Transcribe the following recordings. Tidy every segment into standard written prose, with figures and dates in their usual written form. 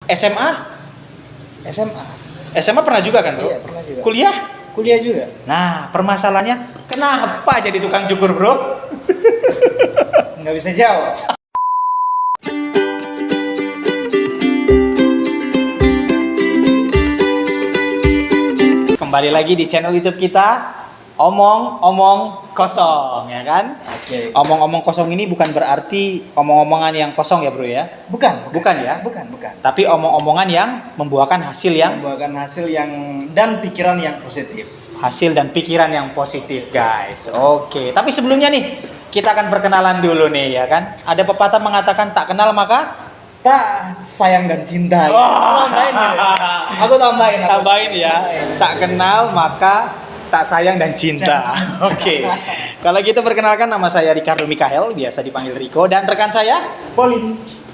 SMA? SMA. SMA pernah juga kan, Bro? Iya, pernah juga. Kuliah? Kuliah juga. Nah, permasalahannya kenapa jadi tukang cukur, Bro? Nggak bisa jawab. Kembali lagi di channel YouTube kita, Omong-omong kosong, ya kan? Oke. Omong-omong kosong ini bukan berarti omong-omongan yang kosong ya, Bro ya? Bukan ya? Bukan. Tapi omong-omongan yang membuahkan hasil yang Membuahkan hasil yang dan pikiran yang positif. hasil dan pikiran yang positif, guys. Oke, tapi sebelumnya nih, kita akan perkenalan dulu nih, ya kan? Ada pepatah mengatakan tak kenal maka Tak sayang dan cinta. Wah. Tambahin ya. Aku tambahin. tambahin ya. Tak kenal maka tak sayang dan cinta. Oke. Kalau gitu perkenalkan, nama saya Ricardo Mikael, biasa dipanggil Rico, dan rekan saya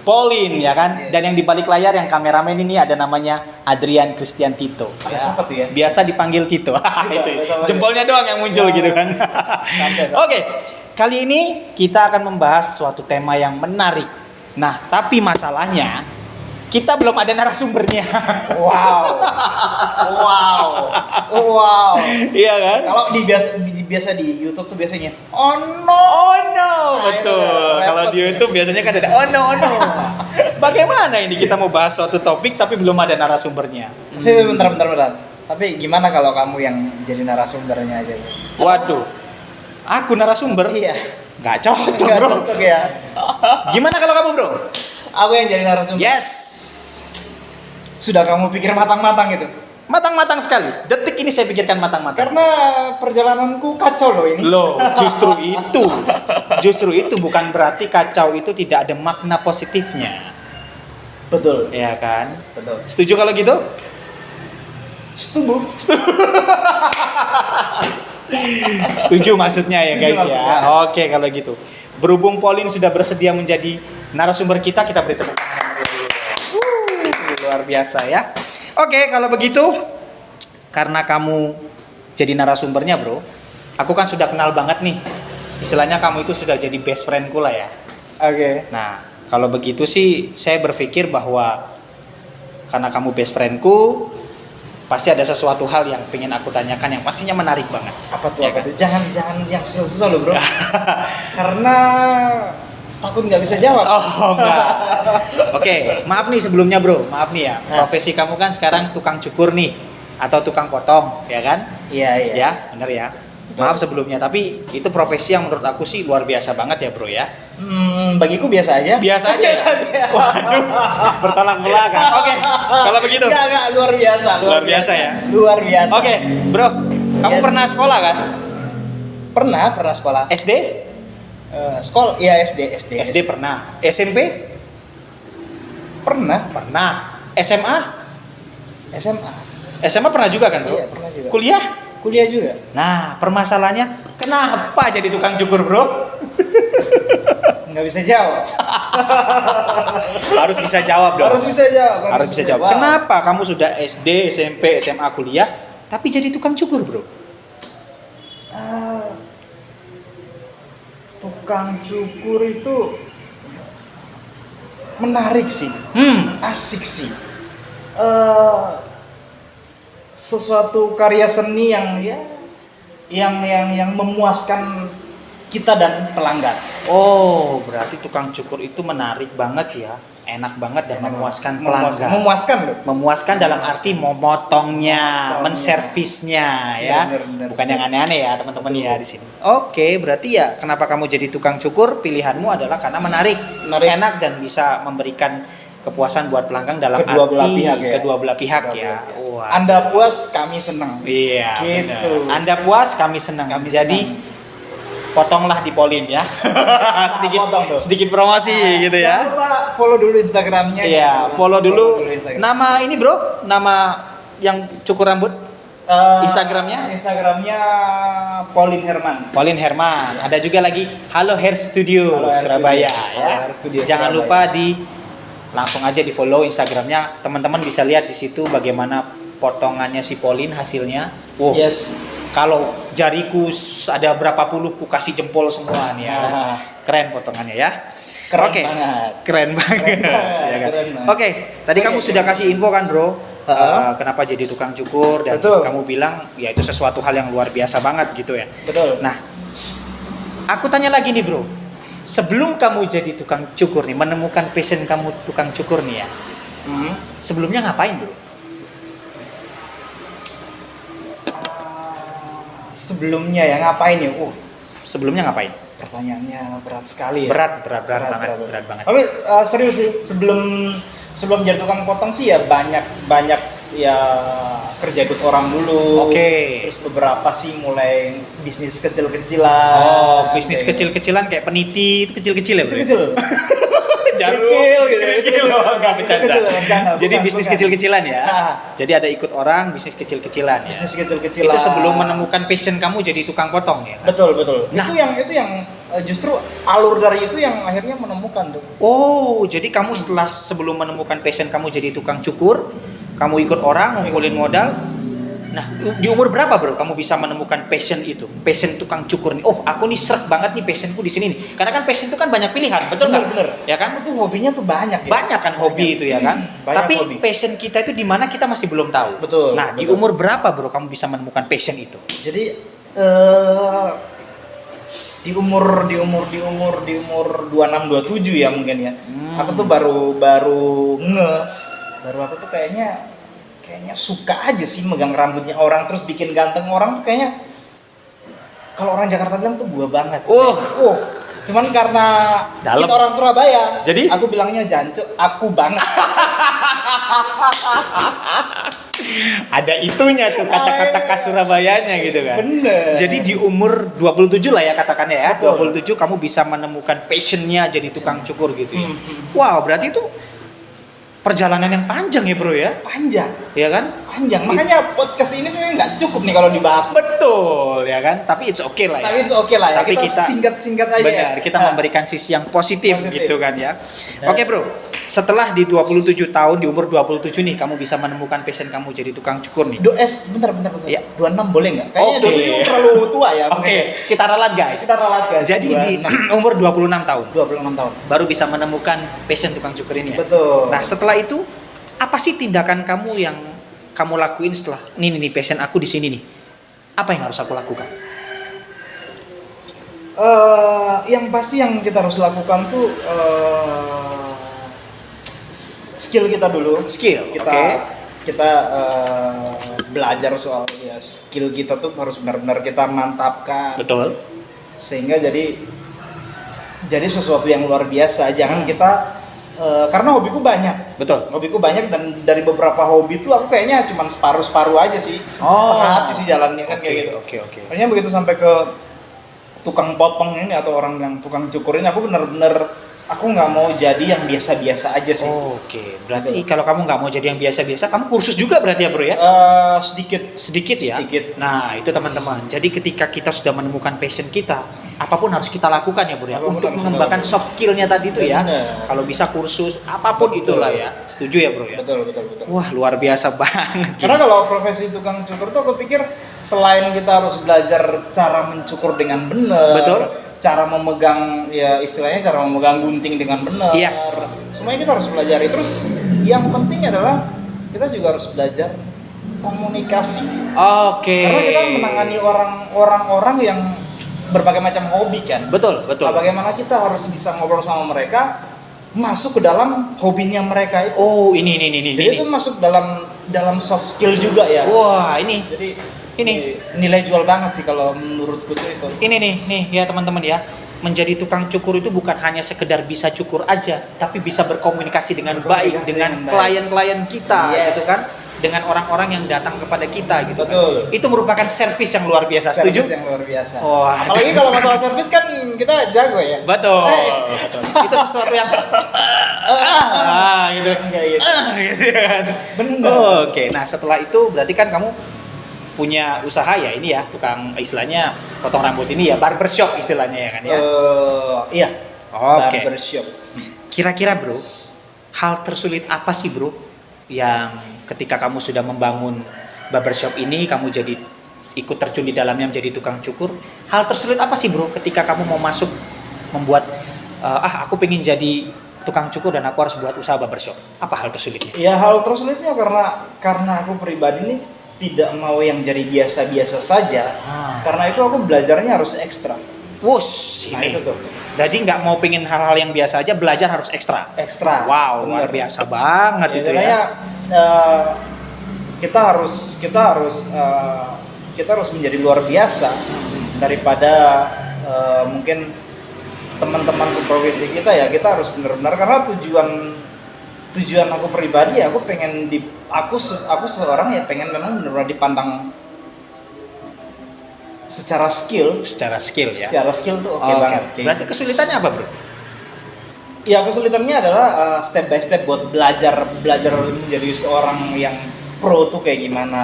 Pauline, ya kan? Dan yang di balik layar yang kameramen ini ada namanya Adrian Christian Tito. Siapa tuh ya? Biasa dipanggil Tito. Itu jempolnya doang yang muncul gitu kan. Oke. Kali ini kita akan membahas suatu tema yang menarik. Nah, tapi masalahnya kita belum ada narasumbernya. Wow. Iya kan? Kalau biasa di YouTube tuh biasanya Oh no, betul. itu Kalau di YouTube biasanya kan ada oh no. Bagaimana ini kita mau bahas suatu topik tapi belum ada narasumbernya? Bentar. Tapi gimana kalau kamu yang jadi narasumbernya aja? Waduh, aku narasumber? Iya. Nggak cocok, Nggak bro. cocok ya. Gimana kalau kamu, bro? Aku yang jadi narasumber. Yes. Sudah kamu pikir matang-matang gitu? Matang-matang sekali. Detik ini saya pikirkan matang-matang. Karena perjalananku kacau loh ini. Loh, justru itu bukan berarti kacau itu tidak ada makna positifnya. Betul. Ya kan? Betul. Setuju kalau gitu? Setuju. Setuju maksudnya ya guys Setuju ya. maksudnya. Oke kalau gitu. Berhubung Pauline sudah bersedia menjadi narasumber kita beri tepuk tangan. Luar biasa ya. Oke kalau begitu, karena kamu jadi narasumbernya, bro, aku kan sudah kenal banget nih. Istilahnya kamu itu sudah jadi best friendku lah ya. Oke. Nah kalau begitu sih saya berpikir bahwa karena kamu best friendku, pasti ada sesuatu hal yang pengen aku tanyakan yang pastinya menarik banget. Apa tuh? Ya Apa kan? tuh? Jangan yang susah-susah loh, bro. Karena takut nggak bisa jawab. Oh enggak. Oke, maaf nih sebelumnya, bro. Maaf nih ya. Profesi kamu kan sekarang tukang cukur nih atau tukang potong, ya kan? Iya. Ya, benar ya. Maaf sebelumnya, tapi itu profesi yang menurut aku sih luar biasa banget ya, bro ya. Bagiku biasa aja. Biasa aja ya. Waduh, bertolak belakang. Oke, kalau begitu. Enggak, luar biasa. Luar biasa ya. Luar biasa. Oke, bro. Kamu Yes. pernah sekolah kan? Pernah sekolah. SD? Sekolah, iya SD. SD pernah. SMP? Pernah. Pernah. SMA? SMA. SMA pernah juga kan, bro? Iya, pernah juga. Kuliah? juga. Nah, permasalahannya kenapa jadi tukang cukur, bro? Nggak bisa jawab. Harus bisa jawab dong. Harus bisa jawab. Harus bisa jawab. Kenapa kamu sudah SD, SMP, SMA, kuliah, tapi jadi tukang cukur, bro? Tukang cukur itu menarik sih. Asik sih. Sesuatu karya seni yang memuaskan kita dan pelanggan. Oh, berarti tukang cukur itu menarik banget ya. Enak banget dan memuaskan pelanggan. Memuaskan dalam arti memotongnya, menservisnya ya. Bener. Bukan yang aneh-aneh ya, teman-teman ya di sini. Oke, berarti ya kenapa kamu jadi tukang cukur? Pilihanmu adalah karena menarik. Enak dan bisa memberikan kepuasan buat pelanggan dalam Kedua belah arti pihak ya. kedua belah pihak ya. Wah. Anda puas, kami senang. Iya, Gitu. benar. Anda puas, kami senang. Jadi potonglah di Pauline ya. sedikit promosi gitu ya. Jangan lupa follow dulu Instagramnya. Iya, follow dulu. Instagram. Nama ini, bro, nama yang cukur rambut. Instagramnya? Instagramnya Pauline Herman. Pauline Herman. Ada juga lagi Halo Hair Studio Halo Hair Surabaya Studio. ya. Halo Hair Studio Jangan Surabaya. lupa langsung aja di follow Instagramnya. Teman-teman bisa lihat di situ bagaimana potongannya si Pauline hasilnya. Wow. Yes. Kalau jariku ada berapa puluh ku kasih jempol semua nih ya. Keren potongannya ya. Keren Oke. banget. Keren banget. Ya kan? Keren banget. Oke, tadi kamu sudah kasih info kan, Bro? Ha-ha. Kenapa jadi tukang cukur dan Betul. kamu bilang ya itu sesuatu hal yang luar biasa banget gitu ya. Betul. Nah, aku tanya lagi nih, Bro. Sebelum kamu jadi tukang cukur nih, menemukan passion kamu tukang cukur nih ya. Sebelumnya ngapain, Bro? Sebelumnya ya ngapain ya? Sebelumnya ngapain? Pertanyaannya berat sekali ya. Berat banget. Tapi serius sih, sebelum jadi tukang potong sih ya banyak ya kerja ikut orang dulu. Oke. Terus beberapa sih mulai bisnis kecil-kecilan. Oh, bisnis Kayak kecil-kecilan kayak peniti itu kecil-kecil ya, Bro? kecil-kecil. Jarum, kerikil, enggak bercanda. Bercanda, Jadi bukan, bisnis bukan. kecil-kecilan ya. Nah. Jadi ada ikut orang bisnis kecil-kecilan ya. Bisnis kecil-kecilan. Itu sebelum menemukan passion kamu jadi tukang potong ya. Betul. Nah. Itu yang justru alur dari itu yang akhirnya menemukan tuh. Oh, jadi kamu setelah sebelum menemukan passion kamu jadi tukang cukur, kamu ikut orang ngumpulin modal. Nah, di umur berapa, Bro, kamu bisa menemukan passion itu? Passion tukang cukur nih. Oh, aku nih srek banget nih passionku di sini nih. Karena kan passion itu kan banyak pilihan, betul nggak? Bener. Ya kan? Itu hobinya tuh banyak ya. Banyak kan hobi itu ya kan. Banyak Tapi hobi. passion kita itu di mana kita masih belum tahu. Betul, Nah, di betul. umur berapa, Bro, kamu bisa menemukan passion itu? Jadi di umur 26 27 ya mungkin ya. Aku tuh baru aku tuh kayaknya suka aja sih megang rambutnya orang terus bikin ganteng orang tuh kayaknya kalau orang Jakarta bilang tuh gua banget. Cuman karena Dalam. kita orang Surabaya, Jadi? aku bilangnya Janco, aku banget. Ada itunya tuh kata-kata khas Surabayanya gitu kan. Bener. Jadi di umur 27 lah ya katakannya ya. Betul. 27 kamu bisa menemukan passionnya jadi tukang cukur gitu ya. Hmm. Wow, berarti itu perjalanan yang panjang ya, Bro ya. Panjang. Ya kan? Panjang. Makanya podcast ini sebenarnya nggak cukup nih kalau dibahas. Betul ya kan? Tapi it's okay lah ya. Tapi itu oke lah ya. Tapi kita singkat-singkat aja. benar, kita Nah, memberikan sisi yang positif, Positif. gitu kan ya. Ya. Oke, Bro. Setelah di 27 tahun, di umur 27 nih kamu bisa menemukan passion kamu jadi tukang cukur nih. bentar. Iya. 26 boleh nggak? Kayaknya Oke. 27 terlalu tua ya. Oke, kita ralat guys. Kita ralat guys. Jadi di 26. umur 26 tahun 26 tahun. baru bisa menemukan passion tukang cukur ini ya. Betul. Nah, setelah itu apa sih tindakan kamu yang kamu lakuin setelah nih passion aku di sini nih? Apa yang harus aku lakukan? Yang pasti yang kita harus lakukan tuh skill kita dulu. Skill, Kita oke. kita belajar soal ya skill kita tuh harus benar-benar kita mantapkan. Betul. Sehingga jadi sesuatu yang luar biasa. Jangan kita karena hobiku banyak. Betul. Hobiku banyak dan dari beberapa hobi tuh aku kayaknya cuma separuh aja sih. Setengah hati sih jalannya kan kayak gitu. Oke. Makanya begitu sampai ke tukang potong ini atau orang yang tukang cukur ini aku bener-bener aku nggak mau jadi yang biasa-biasa aja sih. Oke, berarti Betul. kalau kamu nggak mau jadi yang biasa-biasa, kamu kursus juga berarti ya, Bro ya? Sedikit ya. Sedikit. Nah, itu teman-teman. Jadi ketika kita sudah menemukan passion kita, apapun harus kita lakukan ya, Bro ya, Apapun untuk harus mengembangkan kita soft skill-nya tadi itu ya. Benar. Kalau bisa kursus apapun Betul. itulah ya. Setuju ya, Bro ya? Betul. Wah, luar biasa banget. Karena kalau profesi tukang cukur tuh aku pikir selain kita harus belajar cara mencukur dengan benar, Betul. cara memegang ya istilahnya cara memegang gunting dengan benar. Yes. Semuanya kita harus pelajari. Terus yang penting adalah kita juga harus belajar komunikasi. Oke. Karena kita menangani orang-orang yang berbagai macam hobi kan. Betul. Nah, bagaimana kita harus bisa ngobrol sama mereka, masuk ke dalam hobinya mereka itu. Oh, ini. Jadi itu masuk dalam soft skill juga ya. Wah, ini. Jadi Ini. nilai jual banget sih kalau menurutku tuh itu. Ini nih ya teman-teman ya. Menjadi tukang cukur itu bukan hanya sekedar bisa cukur aja, tapi bisa berkomunikasi dengan baik Berkomunikasi dengan dengan baik. klien-klien kita Yes. gitu kan, dengan orang-orang yang datang kepada kita gitu Betul. kan. Itu merupakan servis yang luar biasa, setuju? Servis yang luar biasa. Wah. Apalagi kalau masalah servis kan kita jago ya. Betul. Eh. Betul. Itu sesuatu yang gitu. Kayak gitu. Gitu kan. Bener. Oke, nah setelah itu berarti kan kamu punya usaha ya ini ya, tukang istilahnya potong rambut ini ya, barbershop istilahnya ya kan ya. Iya. Oke. Barbershop. Kira-kira, Bro, hal tersulit apa sih, Bro, yang ketika kamu sudah membangun barbershop ini, kamu jadi ikut terjun di dalamnya menjadi tukang cukur, hal tersulit apa sih, Bro, ketika kamu mau masuk membuat aku pengen jadi tukang cukur dan aku harus buat usaha barbershop. Apa hal tersulitnya? Ya hal tersulitnya karena aku pribadi ini tidak mau yang jadi biasa-biasa saja. Karena itu aku belajarnya harus ekstra. Wush, Nah ini. itu tuh. Jadi nggak mau pengen hal-hal yang biasa aja, belajar harus ekstra. Ekstra. Wow, luar Bener. biasa banget itu Makanya, ya. kita harus menjadi luar biasa daripada mungkin teman-teman seprofesi kita ya. Kita harus benar-benar, karena tujuan aku pribadi ya, aku pengen aku seseorang ya pengen memang benar-benar dipandang secara skill ya. Secara skill tuh oke banget. Berarti kesulitannya apa, Bro? Ya kesulitannya adalah step by step buat belajar menjadi seorang yang pro tuh kayak gimana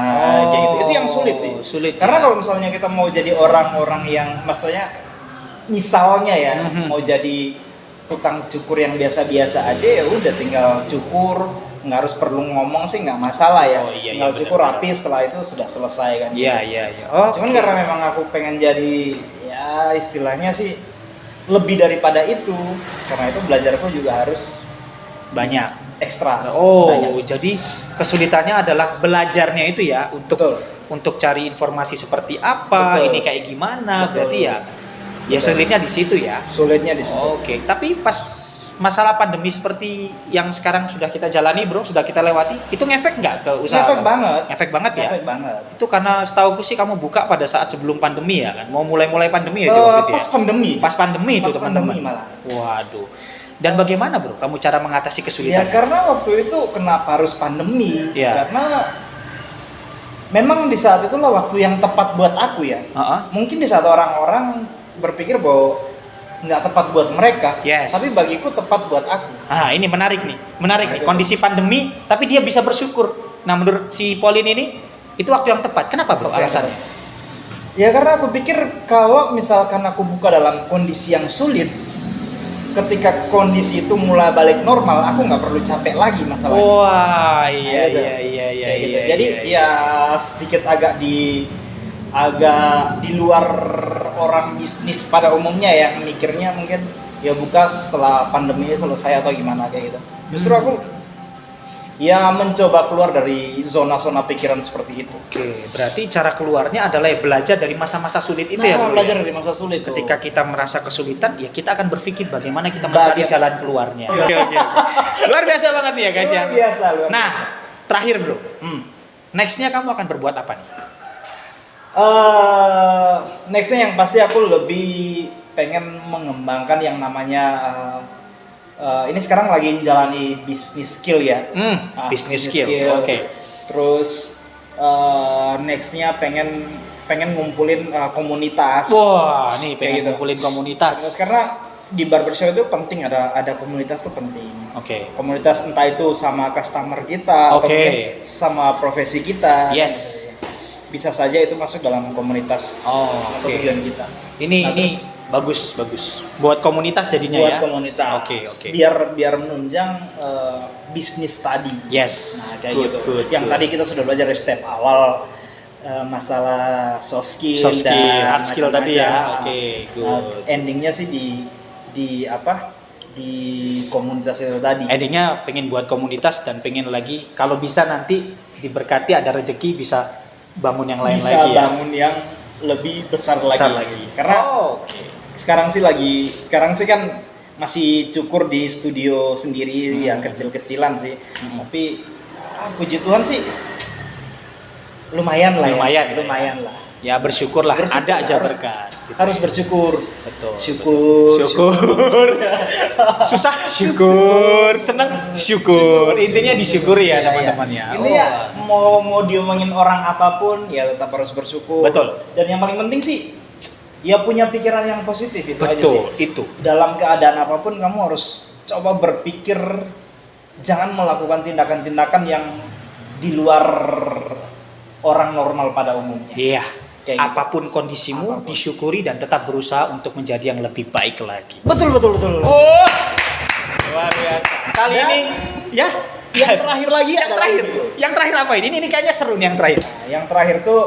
kayak gitu. Itu yang sulit sih. Sulit. Karena Ya. kalau misalnya kita mau jadi orang-orang yang misalnya ya mau jadi tukang cukur yang biasa-biasa aja, ya udah tinggal cukur, nggak harus perlu ngomong sih, nggak masalah ya. Tinggal cukur rapi, setelah itu sudah selesai kan. Iya. Oh, Cuman karena memang aku pengen jadi ya istilahnya sih lebih daripada itu, karena itu belajarku juga harus banyak. ekstra. Oh, banyak. jadi kesulitannya adalah belajarnya itu ya, Betul. untuk cari informasi seperti apa, Betul. ini kayak gimana, Betul. berarti ya sulitnya di situ ya. Sulitnya di situ. Oke, tapi pas masalah pandemi seperti yang sekarang sudah kita jalani, Bro, sudah kita lewati, itu ngefek nggak ke usaha? Efek kamu? banget. Efek banget ya. Efek banget. Itu karena setauku sih kamu buka pada saat sebelum pandemi ya kan, mau mulai pandemi ya itu waktu itu. Pas pandemi. Pas pandemi itu Pas teman-teman. pandemi malah. Waduh. Dan bagaimana, Bro, kamu cara mengatasi Ya kesulitan? karena waktu itu kenapa harus pandemi? Ya. Karena memang di saat itulah waktu yang tepat buat aku ya. Heeh. Mungkin di saat orang-orang berpikir bahwa nggak tepat buat mereka, Yes. tapi bagiku tepat buat aku. Ini menarik nih. Nah, itu. Kondisi pandemi, tapi dia bisa bersyukur. Nah, menurut si Pauline ini, itu waktu yang tepat. Kenapa, Bro, Oke, alasannya? Ya karena aku pikir kalau misalkan aku buka dalam kondisi yang sulit, ketika kondisi itu mulai balik normal, aku nggak perlu capek lagi masalahnya. Wah, iya. Kayak gitu. Jadi ya sedikit agak di luar orang bisnis pada umumnya yang mikirnya mungkin ya buka setelah pandemi selesai atau gimana kayak gitu. Justru aku ya mencoba keluar dari zona-zona pikiran seperti itu. Oke, berarti cara keluarnya adalah belajar dari masa-masa sulit itu ya, Bro. Belajar Ya? dari masa sulit. Ketika kita merasa kesulitan, ya kita akan berpikir bagaimana kita mencari jalan keluarnya. Oke. Luar biasa banget nih ya, guys ya. Luar biasa. Nah, terakhir, Bro. Hmm. Nextnya kamu akan berbuat apa nih? Nextnya yang pasti aku lebih pengen mengembangkan yang namanya ini sekarang lagi jalani bisnis skill ya. Business skill. Oke. Terus nextnya pengen ngumpulin komunitas. Wah, nih pengen gitu. ngumpulin komunitas. Terus karena di barbershop itu penting ada komunitas tuh penting. Oke. Komunitas entah itu sama customer kita atau Oke. mungkin sama profesi kita. Yes. Bisa saja itu masuk dalam komunitas atau oke. tujuan kita. Ini terus bagus. Buat komunitas jadinya buat ya. komunitas. Oke. Biar menunjang bisnis tadi. Yes. Nah, kayak gitu. Yang tadi kita sudah belajar dari step awal masalah soft skill dan hard skill tadi ya. macam-macam. Oke, good. Endingnya sih di komunitas itu tadi. Endingnya pengen buat komunitas dan pengen lagi kalau bisa nanti diberkati ada rezeki bisa bangun yang lain Bisa lagi ya. bangun yang lebih besar lagi. Karena oke. sekarang sih kan masih cukur di studio sendiri yang kecil-kecilan sih. Tapi puji Tuhan sih lumayan lah. Lumayan lah. Ya bersyukurlah, ada aja harus- berkat. Gitu. Harus bersyukur. Betul. Syukur. Susah syukur, seneng syukur. Intinya disyukuri ya teman-teman ya. Ini ya mau diomongin orang apapun ya tetap harus bersyukur. Betul. Dan yang paling penting sih ya punya pikiran yang positif itu aja sih. Betul, itu. Dalam keadaan apapun kamu harus coba berpikir, jangan melakukan tindakan-tindakan yang di luar orang normal pada umumnya. Iya. Kayak gitu. Apapun kondisimu, disyukuri dan tetap berusaha untuk menjadi yang lebih baik lagi. Betul. Oh, luar biasa. Kali Dan ini ya yang terakhir lagi yang adalah terakhir. itu. Yang terakhir apa ini? Ini kayaknya seru nih yang terakhir. Yang terakhir tuh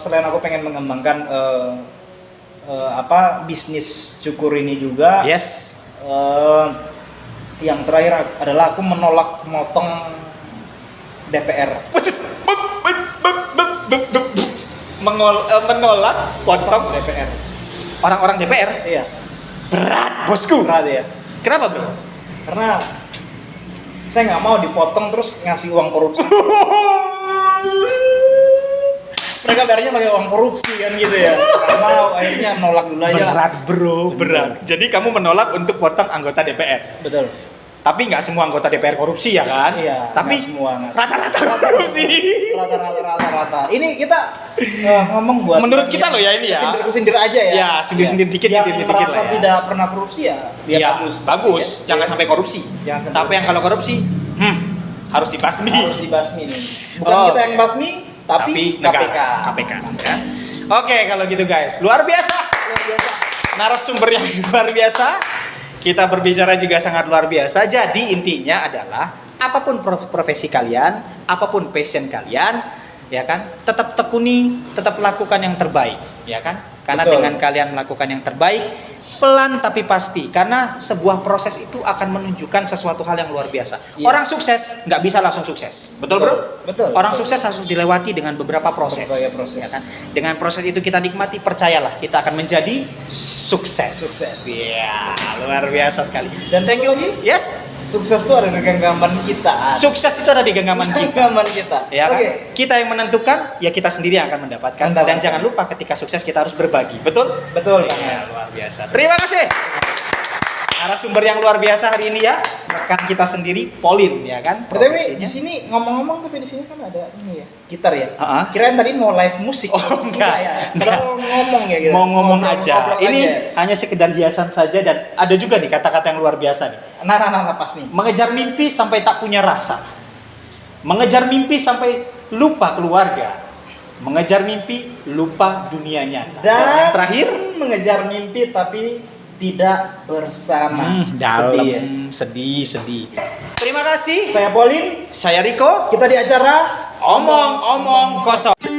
selain aku pengen mengembangkan bisnis cukur ini juga. Yes. Yang terakhir adalah aku menolak motong DPR. Menolak potong DPR. orang-orang DPR. Iya. Berat, bosku. Berat ya. Kenapa, bro? Karena saya nggak mau dipotong terus ngasih uang korupsi. Mereka bayarnya pakai uang korupsi kan gitu ya. Nggak mau, akhirnya nolak dulu aja. Berat, bro, berat. Jadi kamu menolak untuk potong anggota DPR. Betul. Tapi nggak semua anggota DPR korupsi ya kan? Iya. Tapi nggak semua. rata-rata korupsi. Rata-rata. Ini kita ngomong buat Menurut kita loh ya ini ya. Kesindir aja ya. Ya, sindir-sindir dikit, Yang nyitir dikit merasa lah ya. tidak pernah korupsi ya. Ya, bagus. bagus. Ya. Jangan sampai korupsi. Jangan sampai Tapi yang kalau korupsi, harus dibasmi. harus dibasmi nih. Bukan kita yang basmi, tapi negara, KPK. Ya. Oke, kalau gitu guys, luar biasa. Luar biasa. Narasumber yang luar biasa. Kita berbicara juga sangat luar biasa. Jadi intinya adalah apapun profesi kalian, apapun passion kalian, ya kan, tetap tekuni, tetap lakukan yang terbaik, ya kan? Karena Betul. dengan kalian melakukan yang terbaik, pelan tapi pasti. Karena sebuah proses itu akan menunjukkan sesuatu hal yang luar biasa. Yes. Orang sukses nggak bisa langsung sukses, betul bro? Betul. Orang Betul. sukses harus dilewati dengan beberapa proses. Berbagai proses. Ya kan? Dengan proses itu kita nikmati, percayalah kita akan menjadi sukses. Sukses. Iya, luar biasa sekali. Dan thank you. satu lagi, Yes. sukses itu ada di genggaman kita. Sukses itu ada di genggaman kita. Genggaman kita. Ya kan? Oke. Kita yang menentukan, ya kita sendiri yang akan mendapatkan. Dan jangan lupa ketika sukses kita harus berbagi. Betul? Betul. Ya, luar biasa. Terima kasih. Narasumber yang luar biasa hari ini ya, rekan kita sendiri, Pauline, ya kan? Tapi Profesinya. di sini ngomong-ngomong, tapi di sini kan ada ini ya, gitar ya. Ah. Kirain tadi mau live musik. Oh, enggak. ya. Enggak. Kalau ngomong ya gitu. Mau ngomong aja. Ngobrol Ini aja. hanya sekedar hiasan saja dan ada juga nih kata-kata yang luar biasa nih. Nah, pas nih. Mengejar mimpi sampai tak punya rasa. Mengejar mimpi sampai lupa keluarga. Mengejar mimpi lupa dunia nyata. Dan yang terakhir, mengejar mimpi tapi tidak bersama. dalam sedih. Terima kasih. Saya Pauline, Saya Riko. kita di acara Omong-omong kosong.